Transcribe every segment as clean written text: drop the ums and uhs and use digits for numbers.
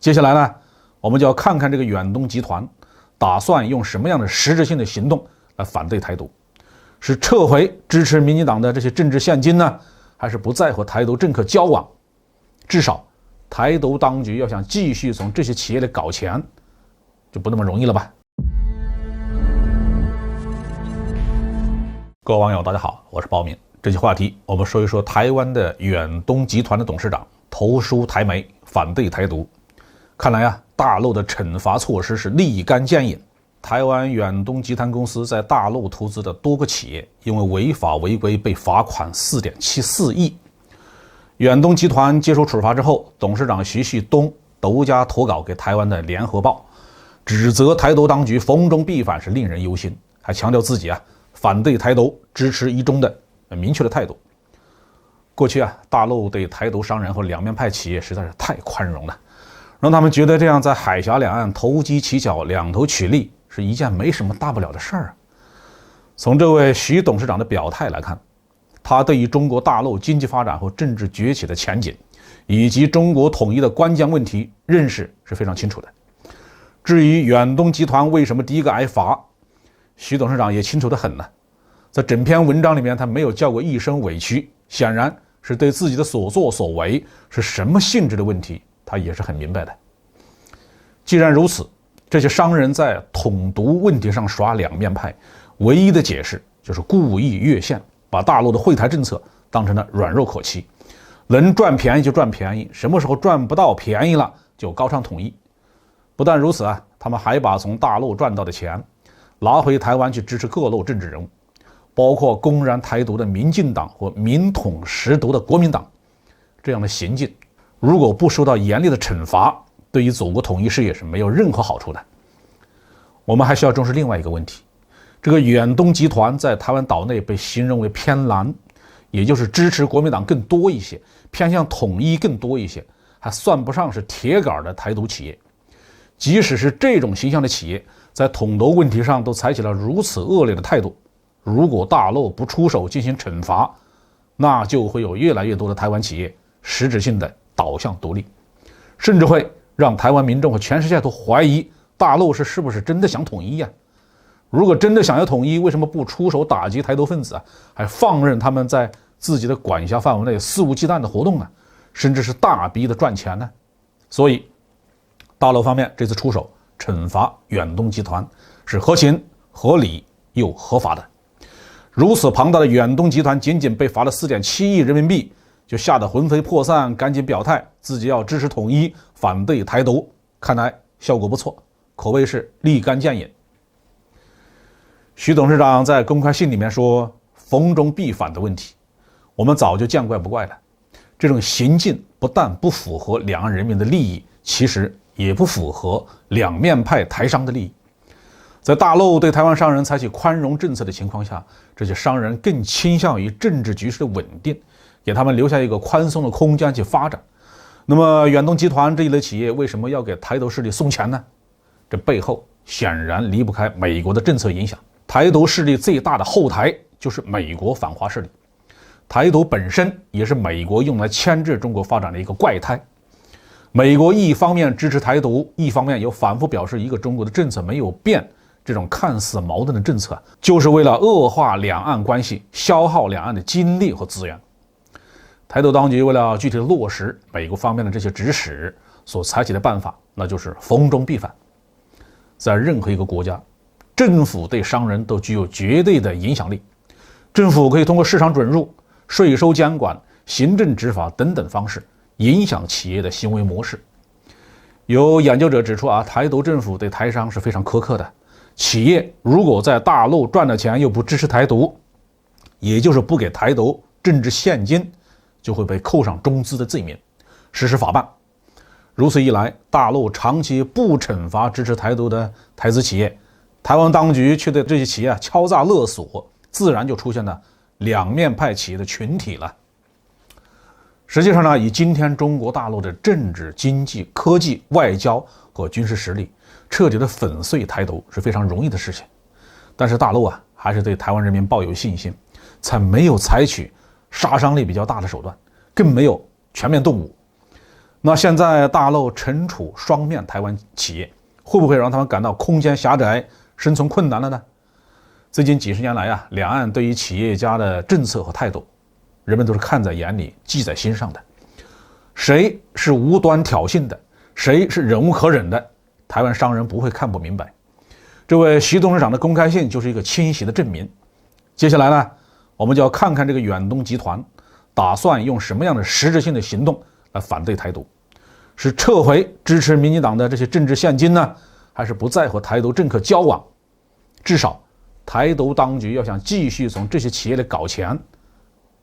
接下来呢，我们就要看看这个远东集团打算用什么样的实质性的行动来反对台独，是撤回支持民进党的这些政治现金呢，还是不再和台独政客交往？至少台独当局要想继续从这些企业里搞钱，就不那么容易了吧？各位网友大家好，我是包明。这期话题我们说一说台湾的远东集团的董事长投书台媒反对台独。看来啊，大陆的惩罚措施是立竿见影。台湾远东集团公司在大陆投资的多个企业因为违法违规被罚款 4.74 亿。远东集团接受处罚之后，董事长徐旭东独家投稿给台湾的联合报，指责台独当局逢中必反是令人忧心，还强调自己反对台独，支持一中的明确的态度。过去大陆对台独商人和两面派企业实在是太宽容了，让他们觉得这样在海峡两岸投机取巧、两头取利是一件没什么大不了的事儿。从这位徐董事长的表态来看，他对于中国大陆经济发展和政治崛起的前景，以及中国统一的关键问题认识是非常清楚的。至于远东集团为什么第一个挨罚，徐董事长也清楚得很呢。在整篇文章里面，他没有叫过一声委屈，显然是对自己的所作所为是什么性质的问题，他也是很明白的。既然如此，这些商人在统独问题上耍两面派，唯一的解释就是故意越线，把大陆的惠台政策当成了软肉可欺，能赚便宜就赚便宜，什么时候赚不到便宜了就高唱统一。不但如此他们还把从大陆赚到的钱拿回台湾去支持各路政治人物，包括公然台独的民进党或民统实独的国民党。这样的行径如果不受到严厉的惩罚，对于祖国统一事业是没有任何好处的。我们还需要重视另外一个问题，这个远东集团在台湾岛内被形容为偏蓝，也就是支持国民党更多一些，偏向统一更多一些，还算不上是铁杆的台独企业。即使是这种形象的企业，在统独问题上都采取了如此恶劣的态度，如果大陆不出手进行惩罚，那就会有越来越多的台湾企业实质性的导向独立，甚至会让台湾民众和全世界都怀疑大陆是不是真的想统一呀？如果真的想要统一，为什么不出手打击台独分子还放任他们在自己的管辖范围内肆无忌惮的活动甚至是大逼的赚钱呢？所以大陆方面这次出手惩罚远东集团是合情合理又合法的。如此庞大的远东集团仅仅被罚了 4.7 亿人民币，就吓得魂飞魄散，赶紧表态自己要支持统一，反对台独，看来效果不错，可谓是立竿见影。徐董事长在公开信里面说，逢中必反的问题我们早就见怪不怪了。这种行径不但不符合两岸人民的利益，其实也不符合两面派台商的利益。在大陆对台湾商人采取宽容政策的情况下，这些商人更倾向于政治局势的稳定，给他们留下一个宽松的空间去发展。那么远东集团这一类企业为什么要给台独势力送钱呢？这背后显然离不开美国的政策影响。台独势力最大的后台就是美国反华势力，台独本身也是美国用来牵制中国发展的一个怪胎。美国一方面支持台独，一方面又反复表示一个中国的政策没有变，这种看似矛盾的政策就是为了恶化两岸关系，消耗两岸的精力和资源。台独当局为了具体落实美国方面的这些指使所采取的办法，那就是逢中必反。在任何一个国家，政府对商人都具有绝对的影响力，政府可以通过市场准入、税收监管、行政执法等等方式影响企业的行为模式。有研究者指出台独政府对台商是非常苛刻的，企业如果在大陆赚了钱又不支持台独，也就是不给台独政治现金，就会被扣上中资的罪名，实施法办。如此一来，大陆长期不惩罚支持台独的台资企业，台湾当局却对这些企业敲诈勒索，自然就出现了两面派企业的群体了。实际上呢，以今天中国大陆的政治、经济、科技、外交和军事实力，彻底的粉碎台独是非常容易的事情。但是大陆还是对台湾人民抱有信心，才没有采取杀伤力比较大的手段，更没有全面动武。那现在大陆惩处双面台湾企业，会不会让他们感到空间狭窄、生存困难了呢？最近几十年来啊，两岸对于企业家的政策和态度，人们都是看在眼里、记在心上的。谁是无端挑衅的，谁是忍无可忍的，台湾商人不会看不明白。这位习董事长的公开信就是一个清晰的证明。接下来呢，我们就要看看这个远东集团打算用什么样的实质性的行动来反对台独，是撤回支持民进党的这些政治现金呢，还是不再和台独政客交往？至少台独当局要想继续从这些企业里搞钱，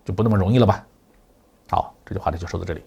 就不那么容易了吧？好，这句话题就说到这里。